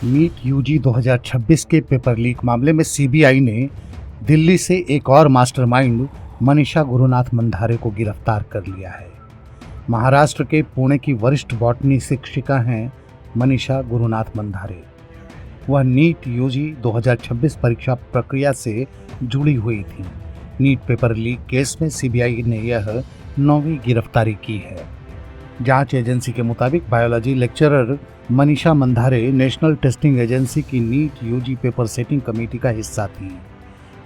NEET UG 2026 के paper leak मामले में सीबीआई ने दिल्ली से एक और मास्टरमाइंड मनीषा गुरुनाथ मंधारे को गिरफ्तार कर लिया है। महाराष्ट्र के पुणे की वरिष्ठ बॉटनी शिक्षिका हैं मनीषा गुरुनाथ मंधारे। वह नीट यूजी 2026 परीक्षा प्रक्रिया से जुड़ी हुई थी। नीट पेपर लीक केस में सीबीआई ने यह 9वीं गिरफ्तारी की है। जांच एजेंसी के मुताबिक biology lecturer Manisha Mandhare national testing agency की NEET UG paper setting committee का हिस्सा थी।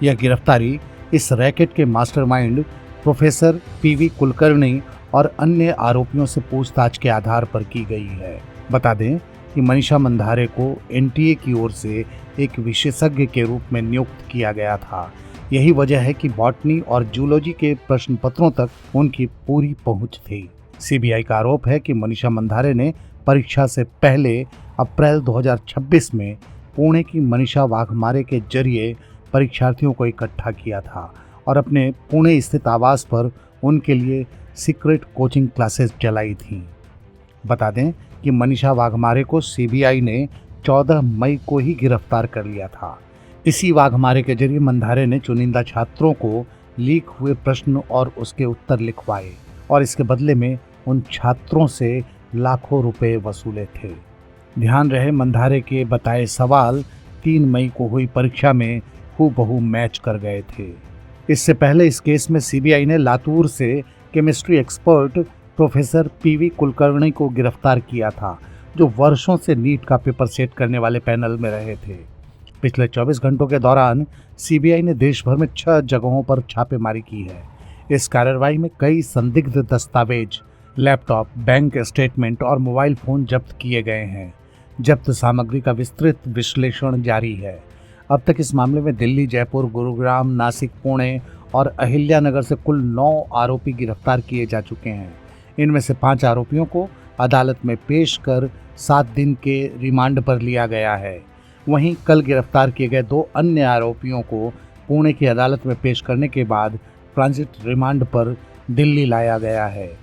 यह गिरफ्तारी इस रैकेट के मास्टरमाइंड प्रोफेसर पीवी कुलकर्णी और अन्य आरोपियों से पूछताछ के आधार पर की गई है। बता दें कि मनीषा मंधारे को एनटीए की ओर से एक विशेषज्ञ के रूप में नियुक्त किया गया था। यही वजह है कि बॉटनी और जूलॉजी के प्रश्न पत्रों तक उनकी पूरी पहुंच थी। सीबीआई का आरोप है कि मनीषा मंधारे ने परीक्षा से पहले अप्रैल 2026 में पुणे की मनीषा वाघमारे के जरिए परीक्षार्थियों को इकट्ठा किया था और अपने पुणे स्थित आवास पर उनके लिए सीक्रेट कोचिंग क्लासेस चलाई थीं। बता दें कि मनीषा वाघमारे को सीबीआई ने 14 मई को ही गिरफ्तार कर लिया था। इसी वाघमारे के जरिए मंधारे ने चुनिंदा छात्रों को लीक हुए प्रश्न और उसके उत्तर लिखवाए और इसके बदले में उन छात्रों से लाखों रुपए वसूले थे। ध्यान रहे, मंधारे के बताए सवाल 3 मई को हुई परीक्षा में हूबहू मैच कर गए थे। इससे पहले इस केस में सीबीआई ने लातूर से chemistry expert professor PV Kulkarni को गिरफ्तार किया था, जो वर्षों से नीट का पेपर सेट करने वाले पैनल में रहे थे। पिछले 24 घंटों के दौरान सीबीआई ने देश भर में 6 जगहों पर छापेमारी की है। इस कार्रवाई में कई संदिग्ध दस्तावेज, लैपटॉप, बैंक स्टेटमेंट और मोबाइल फोन जब्त किए गए हैं। जब्त सामग्री का विस्तृत विश्लेषण जारी है। अब तक इस मामले में दिल्ली, जयपुर, गुरुग्राम, नासिक, पुणे और अहिल्यानगर से कुल 9 आरोपी गिरफ्तार किए जा चुके हैं। इनमें से 5 आरोपियों को अदालत में पेश कर 7 दिन के रिमांड पर लिया गया है। वहीं कल गिरफ्तार किए गए 2 अन्य आरोपियों को पुणे की अदालत में पेश करने के बाद ट्रांजिट रिमांड पर दिल्ली लाया गया है।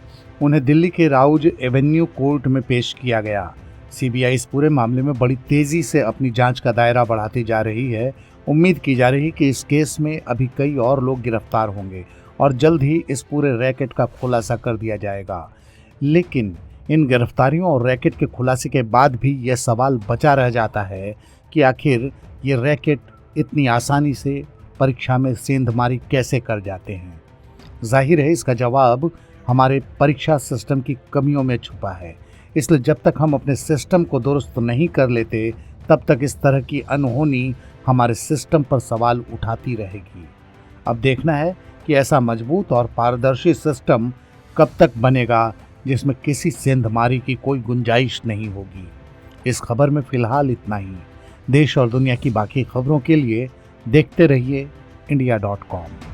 उन्हें दिल्ली के राउज एवेन्यू कोर्ट में पेश किया गया। सीबीआई इस पूरे मामले में बड़ी तेजी से अपनी जांच का दायरा बढ़ाती जा रही है। उम्मीद की जा रही है कि इस केस में अभी कई और लोग गिरफ्तार होंगे और जल्द ही इस पूरे रैकेट का खुलासा कर दिया जाएगा। लेकिन इन गिरफ्तारियों और रैकेट के खुलासे के बाद भी यह सवाल बचा रह जाता है कि आखिर ये रैकेट इतनी आसानी से परीक्षा में सेंधमारी कैसे कर जाते हैं। जाहिर है इसका जवाब हमारे परीक्षा सिस्टम की कमियों में छुपा है। इसलिए जब तक हम अपने सिस्टम को दुरुस्त नहीं कर लेते, तब तक इस तरह की अनहोनी हमारे सिस्टम पर सवाल उठाती रहेगी। अब देखना है कि ऐसा मजबूत और पारदर्शी सिस्टम कब तक बनेगा जिसमें किसी सेंधमारी की कोई गुंजाइश नहीं होगी। इस खबर में फिलहाल इतना ही। देश और दुनिया की बाकी खबरों के लिए देखते रहिए India.com।